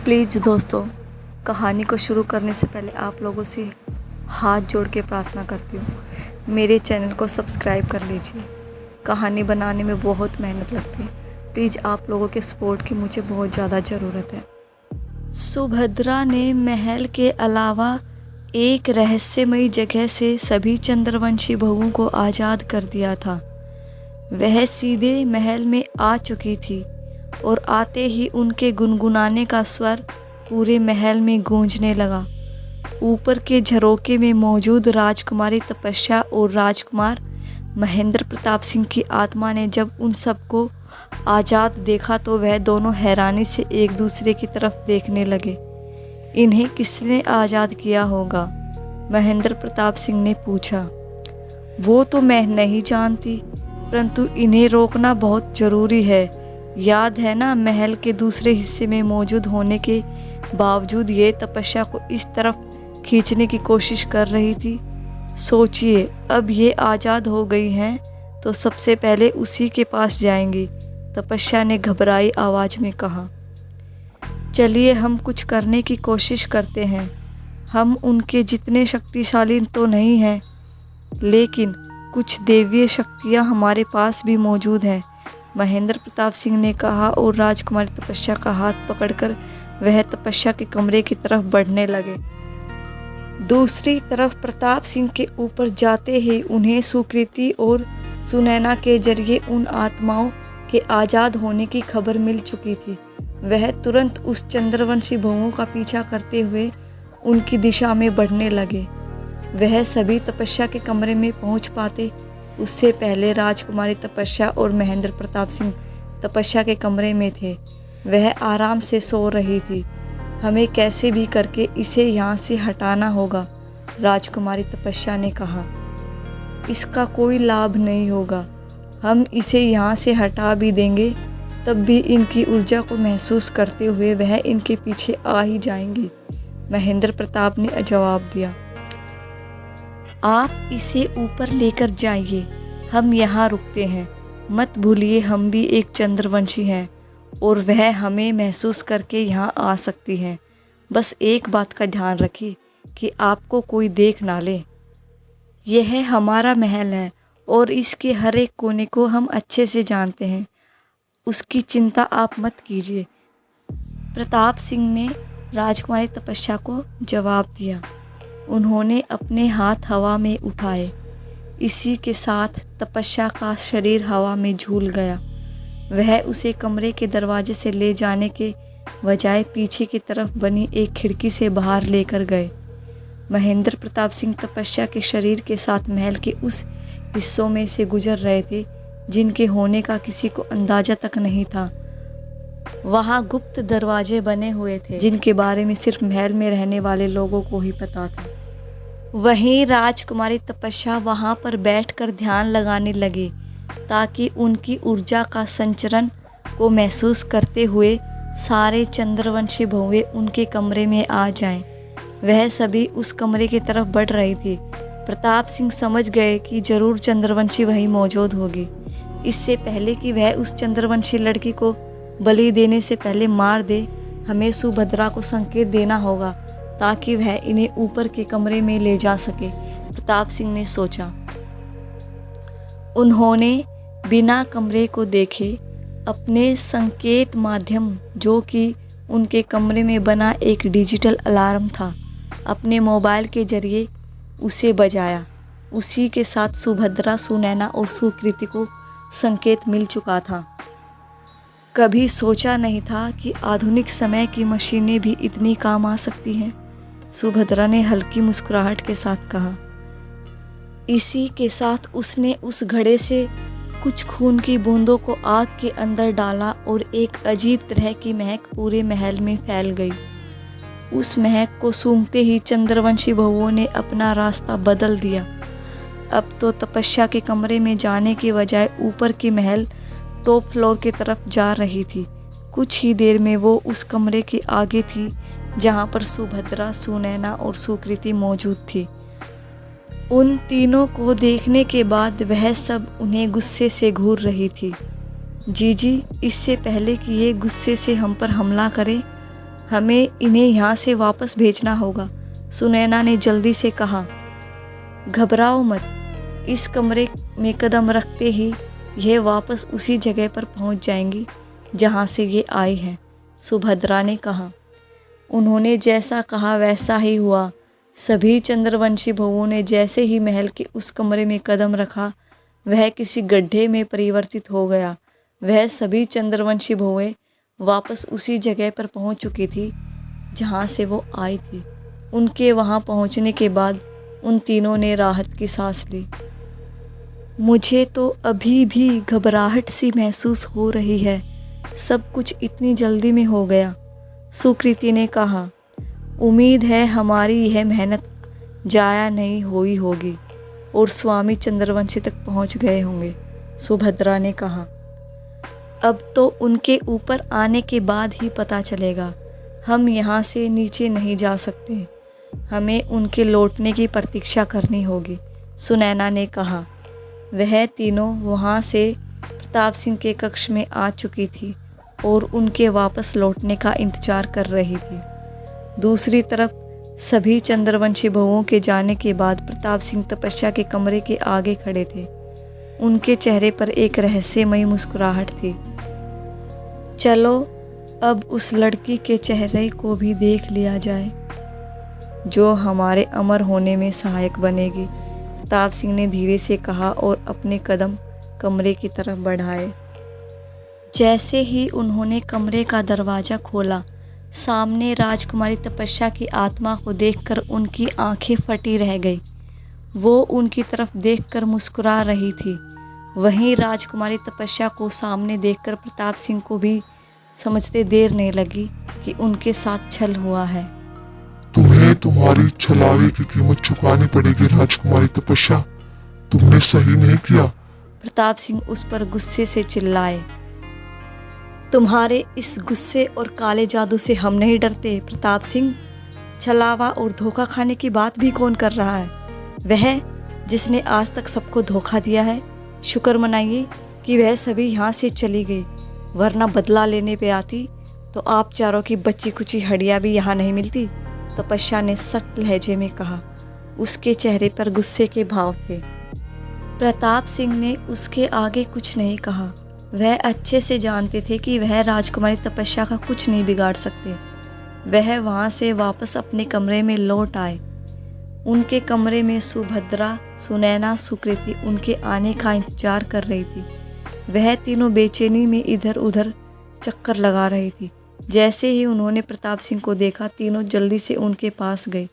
Please दोस्तों, कहानी को शुरू करने से पहले आप लोगों से हाथ जोड़ के प्रार्थना करती हूँ, मेरे चैनल को सब्सक्राइब कर लीजिए। कहानी बनाने में बहुत मेहनत लगती है। प्लीज़ आप लोगों के सपोर्ट की मुझे बहुत ज़्यादा ज़रूरत है। सुभद्रा ने महल के अलावा एक रहस्यमयी जगह से सभी चंद्रवंशी बहुओं को आज़ाद कर दिया था। वह सीधे महल में आ चुकी थी और आते ही उनके गुनगुनाने का स्वर पूरे महल में गूंजने लगा। ऊपर के झरोके में मौजूद राजकुमारी तपस्या और राजकुमार महेंद्र प्रताप सिंह की आत्मा ने जब उन सबको आज़ाद देखा तो वह दोनों हैरानी से एक दूसरे की तरफ देखने लगे। इन्हें किसने आज़ाद किया होगा? महेंद्र प्रताप सिंह ने पूछा। वो तो मैं नहीं जानती, परंतु इन्हें रोकना बहुत ज़रूरी है। याद है ना, महल के दूसरे हिस्से में मौजूद होने के बावजूद ये तपस्या को इस तरफ खींचने की कोशिश कर रही थी। सोचिए, अब ये आज़ाद हो गई हैं तो सबसे पहले उसी के पास जाएंगी, तपस्या ने घबराई आवाज़ में कहा। चलिए हम कुछ करने की कोशिश करते हैं। हम उनके जितने शक्तिशाली तो नहीं हैं, लेकिन कुछ दैवीय शक्तियाँ हमारे पास भी मौजूद हैं, महेंद्र प्रताप सिंह ने कहा और राजकुमारी तपस्या का हाथ पकड़कर वह तपस्या के कमरे की तरफ बढ़ने लगे। दूसरी तरफ प्रताप सिंह के ऊपर जाते ही उन्हें सुकृति और सुनैना के जरिए उन आत्माओं के आज़ाद होने की खबर मिल चुकी थी। वह तुरंत उस चंद्रवंशी बहुओं का पीछा करते हुए उनकी दिशा में बढ़ने लगे। वह सभी तपस्या के कमरे में पहुंच पाते उससे पहले राजकुमारी तपस्या और महेंद्र प्रताप सिंह तपस्या के कमरे में थे। वह आराम से सो रही थी। हमें कैसे भी करके इसे यहाँ से हटाना होगा, राजकुमारी तपस्या ने कहा। इसका कोई लाभ नहीं होगा। हम इसे यहाँ से हटा भी देंगे तब भी इनकी ऊर्जा को महसूस करते हुए वह इनके पीछे आ ही जाएंगी, महेंद्र प्रताप ने जवाब दिया। आप इसे ऊपर लेकर जाइए, हम यहाँ रुकते हैं। मत भूलिए हम भी एक चंद्रवंशी हैं और वह हमें महसूस करके यहाँ आ सकती हैं। बस एक बात का ध्यान रखिए कि आपको कोई देख ना ले। यह हमारा महल है और इसके हर एक कोने को हम अच्छे से जानते हैं। उसकी चिंता आप मत कीजिए, प्रताप सिंह ने राजकुमारी तपस्या को जवाब दिया। उन्होंने अपने हाथ हवा में उठाए। इसी के साथ तपस्या का शरीर हवा में झूल गया। वह उसे कमरे के दरवाजे से ले जाने के बजाय पीछे की तरफ बनी एक खिड़की से बाहर लेकर गए। महेंद्र प्रताप सिंह तपस्या के शरीर के साथ महल के उस हिस्सों में से गुजर रहे थे जिनके होने का किसी को अंदाजा तक नहीं था। वहाँ गुप्त दरवाजे बने हुए थे जिनके बारे में सिर्फ महल में रहने वाले लोगों को ही पता था। वहीं राजकुमारी तपस्या वहाँ पर बैठकर ध्यान लगाने लगी ताकि उनकी ऊर्जा का संचरण को महसूस करते हुए सारे चंद्रवंशी बहुएं उनके कमरे में आ जाएं। वह सभी उस कमरे की तरफ बढ़ रही थी। प्रताप सिंह समझ गए कि जरूर चंद्रवंशी वहीं मौजूद होगी। इससे पहले कि वह उस चंद्रवंशी लड़की को बलि देने से पहले मार दे, हमें सुभद्रा को संकेत देना होगा ताकि वह इन्हें ऊपर के कमरे में ले जा सके, प्रताप सिंह ने सोचा। उन्होंने बिना कमरे को देखे अपने संकेत माध्यम, जो कि उनके कमरे में बना एक डिजिटल अलार्म था, अपने मोबाइल के जरिए उसे बजाया। उसी के साथ सुभद्रा, सुनैना और सुकृति को संकेत मिल चुका था। कभी सोचा नहीं था कि आधुनिक समय की मशीनें भी इतनी काम आ सकती हैं, सुभद्रा ने हल्की मुस्कुराहट के साथ कहा। इसी के साथ उसने उस घड़े से कुछ खून की बूंदों को आग के अंदर डाला और एक अजीब तरह की महक पूरे महल में फैल गई। उस महक को सूंघते ही चंद्रवंशी बहुओं ने अपना रास्ता बदल दिया। अब तो तपस्या के कमरे में जाने के बजाय ऊपर के महल टॉप फ्लोर की तरफ जा रही थी। कुछ ही देर में वो उस कमरे के आगे थी जहाँ पर सुभद्रा, सुनैना और सुकृति मौजूद थी। उन तीनों को देखने के बाद वह सब उन्हें गुस्से से घूर रही थी। जीजी, इससे पहले कि ये गुस्से से हम पर हमला करे, हमें इन्हें यहाँ से वापस भेजना होगा। सुनैना ने जल्दी से कहा। घबराओ मत, इस कमरे में कदम रखते ही यह वापस उसी जगह पर पहुँच जाएंगी जहाँ से ये आई हैं, सुभद्रा ने कहा। उन्होंने जैसा कहा वैसा ही हुआ। सभी चंद्रवंशी बहुओं ने जैसे ही महल के उस कमरे में कदम रखा, वह किसी गड्ढे में परिवर्तित हो गया। वह सभी चंद्रवंशी बहुएं वापस उसी जगह पर पहुंच चुकी थी जहां से वो आई थी। उनके वहां पहुंचने के बाद उन तीनों ने राहत की सांस ली। मुझे तो अभी भी घबराहट सी महसूस हो रही है, सब कुछ इतनी जल्दी में हो गया, सुकृति ने कहा। उम्मीद है हमारी यह मेहनत जाया नहीं हुई होगी और स्वामी चंद्रवंशी तक पहुंच गए होंगे, सुभद्रा ने कहा। अब तो उनके ऊपर आने के बाद ही पता चलेगा। हम यहाँ से नीचे नहीं जा सकते, हमें उनके लौटने की प्रतीक्षा करनी होगी, सुनैना ने कहा। वह तीनों वहाँ से प्रताप सिंह के कक्ष में आ चुकी थी और उनके वापस लौटने का इंतजार कर रही थी। दूसरी तरफ सभी चंद्रवंशी बहुओं के जाने के बाद प्रताप सिंह तपस्या के कमरे के आगे खड़े थे। उनके चेहरे पर एक रहस्यमयी मुस्कुराहट थी। चलो अब उस लड़की के चेहरे को भी देख लिया जाए जो हमारे अमर होने में सहायक बनेगी, प्रताप सिंह ने धीरे से कहा और अपने कदम कमरे की तरफ बढ़ाए। जैसे ही उन्होंने कमरे का दरवाज़ा खोला, सामने राजकुमारी तपस्या की आत्मा को देखकर उनकी आंखें फटी रह गई। वो उनकी तरफ देखकर मुस्कुरा रही थी। वहीं राजकुमारी तपस्या को सामने देखकर प्रताप सिंह को भी समझते देर नहीं लगी कि उनके साथ छल हुआ है। तुम्हें तुम्हारी छलावे की कीमत चुकानी पड़ेगी राजकुमारी तपस्या, तुमने सही नहीं किया, प्रताप सिंह उस पर गुस्से से चिल्लाए। तुम्हारे इस गुस्से और काले जादू से हम नहीं डरते प्रताप सिंह। छलावा और धोखा खाने की बात भी कौन कर रहा है? वह जिसने आज तक सबको धोखा दिया है। शुक्र मनाइए कि वह सभी यहाँ से चली गई, वरना बदला लेने पे आती तो आप चारों की बच्ची कुची हड्डियाँ भी यहाँ नहीं मिलती, तपस्या ने सख्त लहजे में कहा। उसके चेहरे पर गुस्से के भाव थे। प्रताप सिंह ने उसके आगे कुछ नहीं कहा। वह अच्छे से जानते थे कि वह राजकुमारी तपस्या का कुछ नहीं बिगाड़ सकते। वह वहाँ से वापस अपने कमरे में लौट आए। उनके कमरे में सुभद्रा, सुनैना, सुकृति उनके आने का इंतजार कर रही थी। वह तीनों बेचैनी में इधर उधर चक्कर लगा रही थी। जैसे ही उन्होंने प्रताप सिंह को देखा, तीनों जल्दी से उनके पास गए।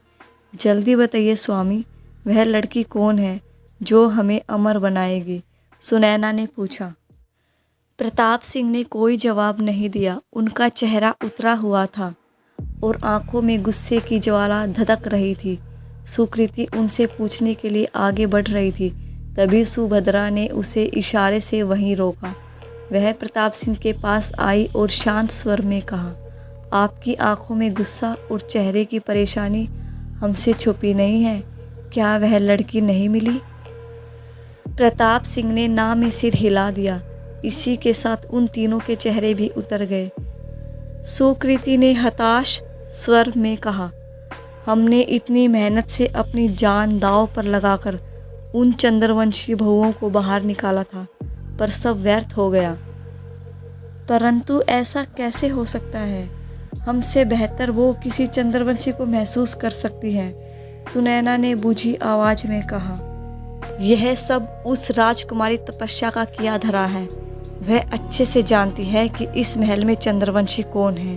जल्दी बताइए स्वामी, वह लड़की कौन है जो हमें अमर बनाएगी? सुनैना ने पूछा। प्रताप सिंह ने कोई जवाब नहीं दिया। उनका चेहरा उतरा हुआ था और आंखों में गुस्से की ज्वाला धधक रही थी। सुकृति उनसे पूछने के लिए आगे बढ़ रही थी, तभी सुभद्रा ने उसे इशारे से वहीं रोका। वह प्रताप सिंह के पास आई और शांत स्वर में कहा, आपकी आंखों में गुस्सा और चेहरे की परेशानी हमसे छुपी नहीं है, क्या वह लड़की नहीं मिली? प्रताप सिंह ने ना में सिर हिला दिया। इसी के साथ उन तीनों के चेहरे भी उतर गए। सुकृति ने हताश स्वर में कहा, हमने इतनी मेहनत से अपनी जान दांव पर लगाकर उन चंद्रवंशी बहुओं को बाहर निकाला था, पर सब व्यर्थ हो गया। परंतु ऐसा कैसे हो सकता है? हमसे बेहतर वो किसी चंद्रवंशी को महसूस कर सकती हैं, सुनैना ने बुझी आवाज में कहा। यह सब उस राजकुमारी तपस्या का किया धरा है। वह अच्छे से जानती है कि इस महल में चंद्रवंशी कौन है।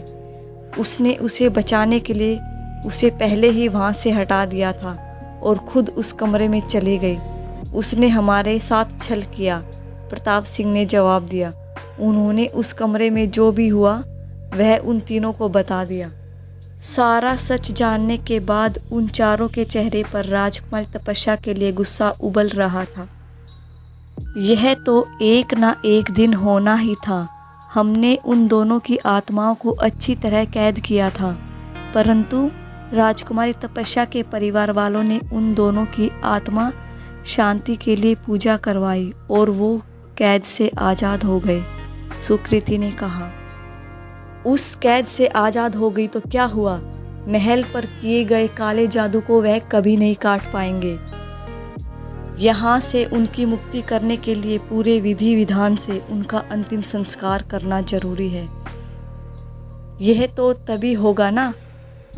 उसने उसे बचाने के लिए उसे पहले ही वहाँ से हटा दिया था और खुद उस कमरे में चली गई। उसने हमारे साथ छल किया, प्रताप सिंह ने जवाब दिया। उन्होंने उस कमरे में जो भी हुआ वह उन तीनों को बता दिया। सारा सच जानने के बाद उन चारों के चेहरे पर राजकुमारी तपस्या के लिए गुस्सा उबल रहा था। यह तो एक ना एक दिन होना ही था। हमने उन दोनों की आत्माओं को अच्छी तरह कैद किया था, परंतु राजकुमारी तपस्या के परिवार वालों ने उन दोनों की आत्मा शांति के लिए पूजा करवाई और वो कैद से आज़ाद हो गए, सुकृति ने कहा। उस कैद से आज़ाद हो गई तो क्या हुआ? महल पर किए गए काले जादू को वह कभी नहीं काट पाएंगे। यहाँ से उनकी मुक्ति करने के लिए पूरे विधि विधान से उनका अंतिम संस्कार करना जरूरी है। यह तो तभी होगा ना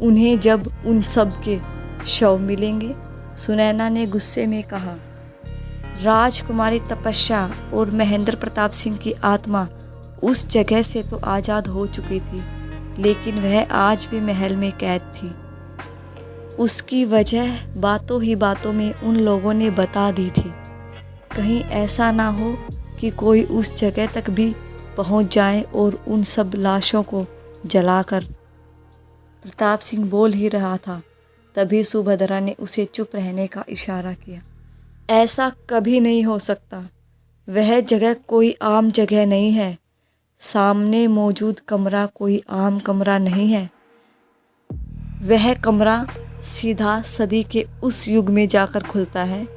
उन्हें जब उन सब के शव मिलेंगे। सुनैना ने गुस्से में कहा। राजकुमारी तपस्या और महेंद्र प्रताप सिंह की आत्मा उस जगह से तो आज़ाद हो चुकी थी, लेकिन वह आज भी महल में कैद थी। उसकी वजह बातों ही बातों में उन लोगों ने बता दी थी। कहीं ऐसा ना हो कि कोई उस जगह तक भी पहुंच जाए और उन सब लाशों को जलाकर। प्रताप सिंह बोल ही रहा था, तभी सुभद्रा ने उसे चुप रहने का इशारा किया। ऐसा कभी नहीं हो सकता। वह जगह कोई आम जगह नहीं है। सामने मौजूद कमरा कोई आम कमरा नहीं है। वह कमरा सीधा सदी के उस युग में जाकर खुलता है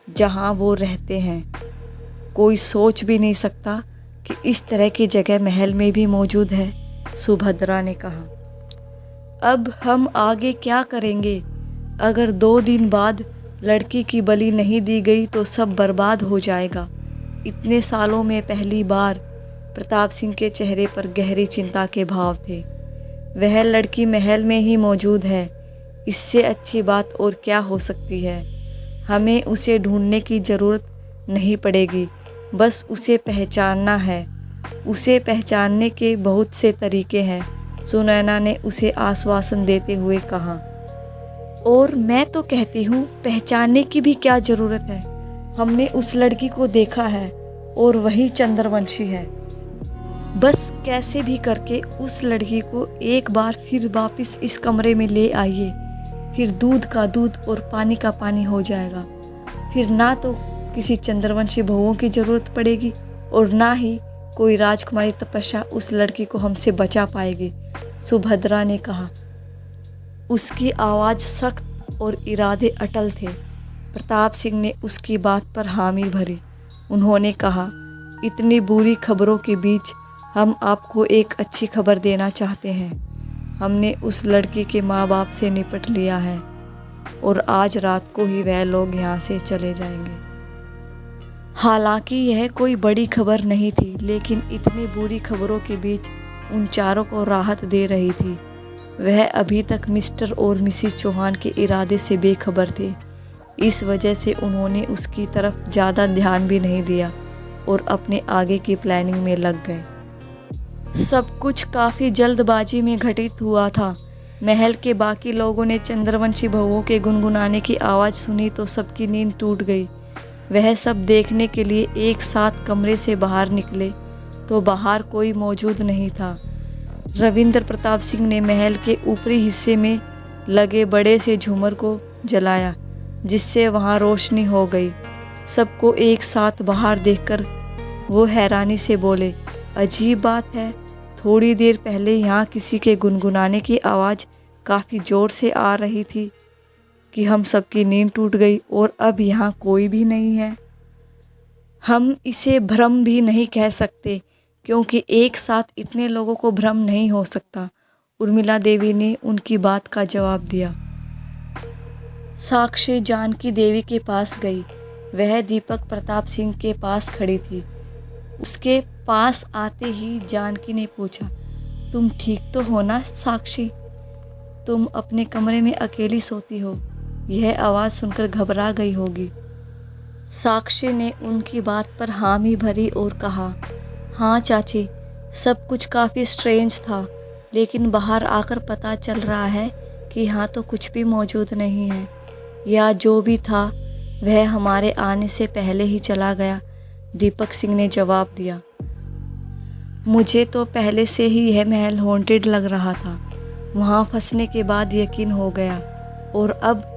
जहां वो रहते हैं। कोई सोच भी नहीं सकता कि इस तरह की जगह महल में भी मौजूद है, सुभद्रा ने कहा। अब हम आगे क्या करेंगे? अगर 2 दिन बाद लड़की की बलि नहीं दी गई तो सब बर्बाद हो जाएगा। इतने सालों में पहली बार प्रताप सिंह के चेहरे पर गहरी चिंता के भाव थे। वह लड़की महल में ही मौजूद है। इससे अच्छी बात और क्या हो सकती है? हमें उसे ढूंढने की ज़रूरत नहीं पड़ेगी, बस उसे पहचानना है। उसे पहचानने के बहुत से तरीके हैं, सुनैना ने उसे आश्वासन देते हुए कहा। और मैं तो कहती हूँ पहचानने की भी क्या ज़रूरत है? हमने उस लड़की को देखा है और वही चंद्रवंशी है। बस कैसे भी करके उस लड़की को एक बार फिर वापस इस कमरे में ले आइए, फिर दूध का दूध और पानी का पानी हो जाएगा। फिर ना तो किसी चंद्रवंशी बहुओं की ज़रूरत पड़ेगी और ना ही कोई राजकुमारी तपस्या उस लड़की को हमसे बचा पाएगी, सुभद्रा ने कहा। उसकी आवाज़ सख्त और इरादे अटल थे। प्रताप सिंह ने उसकी बात पर हामी भरी। उन्होंने कहा, इतनी बुरी खबरों के बीच हम आपको एक अच्छी खबर देना चाहते हैं। हमने उस लड़की के माँ बाप से निपट लिया है और आज रात को ही वह लोग यहाँ से चले जाएंगे। हालांकि यह कोई बड़ी खबर नहीं थी, लेकिन इतनी बुरी खबरों के बीच उन चारों को राहत दे रही थी। वह अभी तक मिस्टर और मिसिस चौहान के इरादे से बेखबर थे। इस वजह से उन्होंने उसकी तरफ ज़्यादा ध्यान भी नहीं दिया और अपने आगे की प्लानिंग में लग गए। सब कुछ काफ़ी जल्दबाजी में घटित हुआ था। महल के बाकी लोगों ने चंद्रवंशी बहुओं के गुनगुनाने की आवाज़ सुनी तो सबकी नींद टूट गई। वह सब देखने के लिए एक साथ कमरे से बाहर निकले तो बाहर कोई मौजूद नहीं था। रविंद्र प्रताप सिंह ने महल के ऊपरी हिस्से में लगे बड़े से झूमर को जलाया, जिससे वहां रोशनी हो गई। सबको एक साथ बाहर देखकर वो हैरानी से बोले, अजीब बात है, थोड़ी देर पहले यहाँ किसी के गुनगुनाने की आवाज़ काफ़ी ज़ोर से आ रही थी कि हम सबकी नींद टूट गई और अब यहाँ कोई भी नहीं है। हम इसे भ्रम भी नहीं कह सकते, क्योंकि एक साथ इतने लोगों को भ्रम नहीं हो सकता, उर्मिला देवी ने उनकी बात का जवाब दिया। साक्षी जानकी देवी के पास गई। वह दीपक प्रताप सिंह के पास खड़ी थी। उसके पास आते ही जानकी ने पूछा, तुम ठीक तो हो ना साक्षी? तुम अपने कमरे में अकेली सोती हो। यह आवाज़ सुनकर घबरा गई होगी। साक्षी ने उनकी बात पर हामी भरी और कहा, हाँ चाची, सब कुछ काफ़ी स्ट्रेंज था, लेकिन बाहर आकर पता चल रहा है कि यहाँ तो कुछ भी मौजूद नहीं है, या जो भी था वह हमारे आने से पहले ही चला गया, दीपक सिंह ने जवाब दिया। मुझे तो पहले से ही यह महल हॉन्टेड लग रहा था। वहाँ फंसने के बाद यकीन हो गया और अब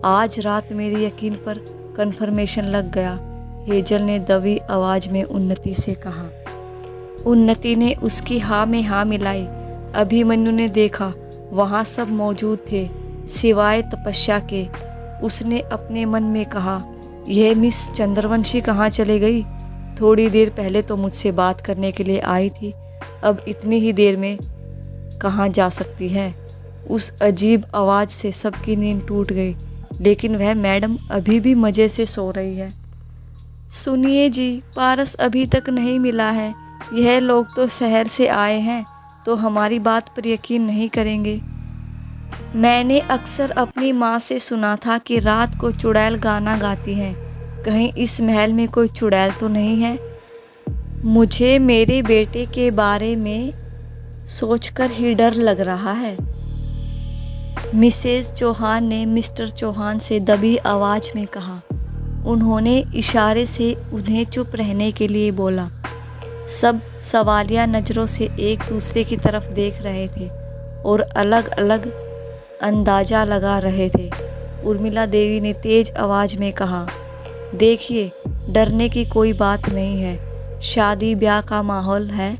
आज रात मेरी यकीन पर कन्फर्मेशन लग गया, हेजल ने दबी आवाज़ में उन्नति से कहा। उन्नति ने उसकी हाँ में हाँ मिलाई। अभिमन्यु ने देखा वहाँ सब मौजूद थे सिवाय तपस्या के। उसने अपने मन में कहा, यह मिस चंद्रवंशी कहाँ चले गई? थोड़ी देर पहले तो मुझसे बात करने के लिए आई थी, अब इतनी ही देर में कहाँ जा सकती है। उस अजीब आवाज़ से सबकी नींद टूट गई, लेकिन वह मैडम अभी भी मज़े से सो रही है। सुनिए जी, पारस अभी तक नहीं मिला है। यह लोग तो शहर से आए हैं, तो हमारी बात पर यकीन नहीं करेंगे। मैंने अक्सर अपनी माँ से सुना था कि रात को चुड़ैल गाना गाती हैं। कहीं इस महल में कोई चुड़ैल तो नहीं है? मुझे मेरे बेटे के बारे में सोचकर ही डर लग रहा है। मिसेस चौहान ने मिस्टर चौहान से दबी आवाज़ में कहा। उन्होंने इशारे से उन्हें चुप रहने के लिए बोला। सब सवालिया नज़रों से एक दूसरे की तरफ देख रहे थे और अलग अलग अंदाज़ा लगा रहे थे। उर्मिला देवी ने तेज़ आवाज़ में कहा, देखिए, डरने की कोई बात नहीं है। शादी ब्याह का माहौल है।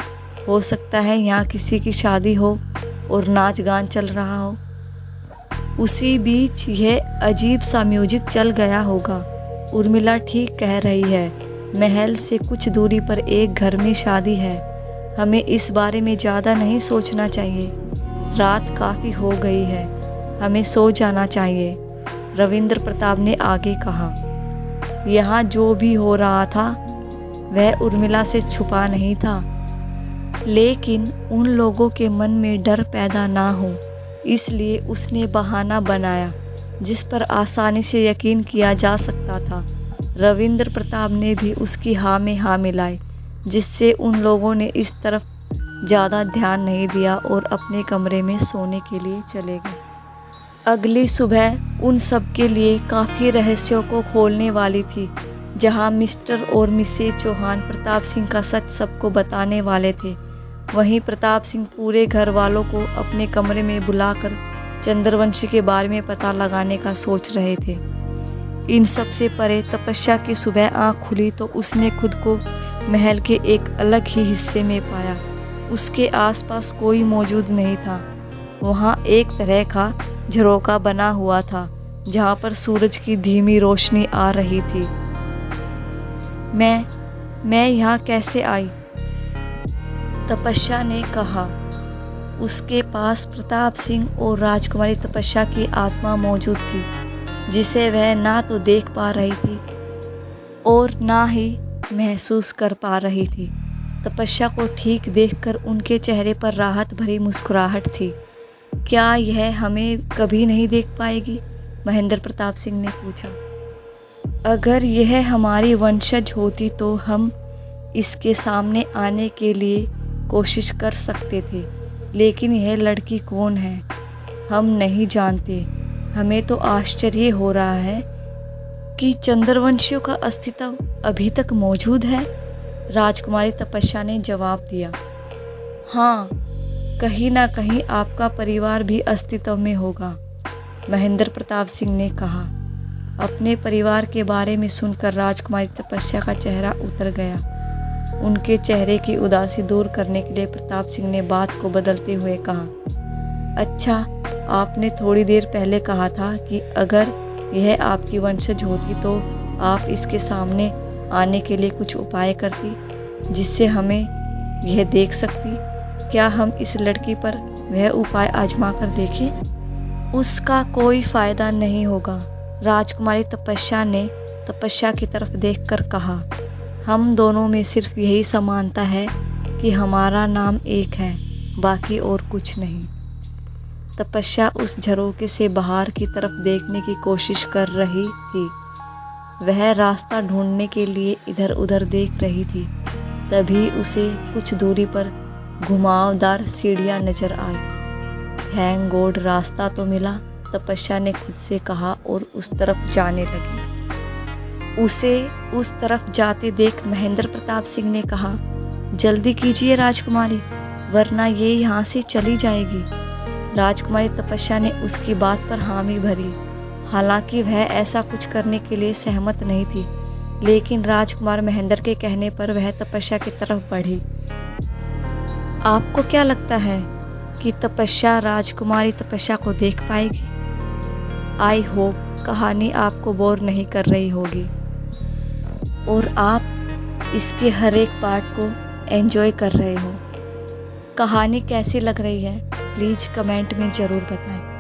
हो सकता है यहाँ किसी की शादी हो और नाच गान चल रहा हो। उसी बीच यह अजीब सा म्यूजिक चल गया होगा। उर्मिला ठीक कह रही है। महल से कुछ दूरी पर एक घर में शादी है। हमें इस बारे में ज़्यादा नहीं सोचना चाहिए। रात काफ़ी हो गई है, हमें सो जाना चाहिए। रविंद्र प्रताप ने आगे कहा। यहाँ जो भी हो रहा था वह उर्मिला से छुपा नहीं था, लेकिन उन लोगों के मन में डर पैदा ना हो, इसलिए उसने बहाना बनाया जिस पर आसानी से यकीन किया जा सकता था। रविंद्र प्रताप ने भी उसकी हाँ में हाँ मिलाई, जिससे उन लोगों ने इस तरफ ज़्यादा ध्यान नहीं दिया और अपने कमरे में सोने के लिए चले गए। अगली सुबह उन सब के लिए काफ़ी रहस्यों को खोलने वाली थी। जहाँ मिस्टर और मिसेज चौहान प्रताप सिंह का सच सबको बताने वाले थे, वहीं प्रताप सिंह पूरे घर वालों को अपने कमरे में बुलाकर चंद्रवंशी के बारे में पता लगाने का सोच रहे थे। इन सब से परे तपस्या की सुबह आँख खुली तो उसने खुद को महल के एक अलग ही हिस्से में पाया। उसके आसपास कोई मौजूद नहीं था। वहाँ एक तरह का झरोका बना हुआ था, जहाँ पर सूरज की धीमी रोशनी आ रही थी। मैं यहाँ कैसे आई? तपस्या ने कहा। उसके पास प्रताप सिंह और राजकुमारी तपस्या की आत्मा मौजूद थी, जिसे वह ना तो देख पा रही थी और ना ही महसूस कर पा रही थी। तपस्या को ठीक देखकर उनके चेहरे पर राहत भरी मुस्कुराहट थी। क्या यह हमें कभी नहीं देख पाएगी? महेंद्र प्रताप सिंह ने पूछा। अगर यह हमारी वंशज होती तो हम इसके सामने आने के लिए कोशिश कर सकते थे, लेकिन यह लड़की कौन है हम नहीं जानते। हमें तो आश्चर्य हो रहा है कि चंद्रवंशियों का अस्तित्व अभी तक मौजूद है। राजकुमारी तपस्या ने जवाब दिया। हाँ, कहीं ना कहीं आपका परिवार भी अस्तित्व में होगा, महेंद्र प्रताप सिंह ने कहा। अपने परिवार के बारे में सुनकर राजकुमारी तपस्या का चेहरा उतर गया। उनके चेहरे की उदासी दूर करने के लिए प्रताप सिंह ने बात को बदलते हुए कहा, अच्छा, आपने थोड़ी देर पहले कहा था कि अगर यह आपकी वंशज होती तो आप इसके सामने आने के लिए कुछ उपाय करती जिससे हमें यह देख सकती। क्या हम इस लड़की पर वह उपाय आजमा कर देखें? उसका कोई फ़ायदा नहीं होगा, राजकुमारी तपस्या ने तपस्या की तरफ देखकर कहा। हम दोनों में सिर्फ यही समानता है कि हमारा नाम एक है, बाकी और कुछ नहीं। तपस्या उस झरोके से बाहर की तरफ देखने की कोशिश कर रही थी। वह रास्ता ढूंढने के लिए इधर उधर देख रही थी। तभी उसे कुछ दूरी पर घुमावदार सीढ़ियाँ नजर आई। थैंक गॉड, रास्ता तो मिला, तपस्या ने खुद से कहा और उस तरफ जाने लगी। उसे उस तरफ जाते देख महेंद्र प्रताप सिंह ने कहा, जल्दी कीजिए राजकुमारी, वरना ये यहाँ से चली जाएगी। राजकुमारी तपस्या ने उसकी बात पर हामी भरी। हालांकि वह ऐसा कुछ करने के लिए सहमत नहीं थी, लेकिन राजकुमार महेंद्र के कहने पर वह तपस्या की तरफ बढ़ी। आपको क्या लगता है कि तपस्या राजकुमारी तपस्या को देख पाएगी? आई होप कहानी आपको बोर नहीं कर रही होगी और आप इसके हर एक पार्ट को एंजॉय कर रहे हो। कहानी कैसी लग रही है प्लीज़ कमेंट में ज़रूर बताएं।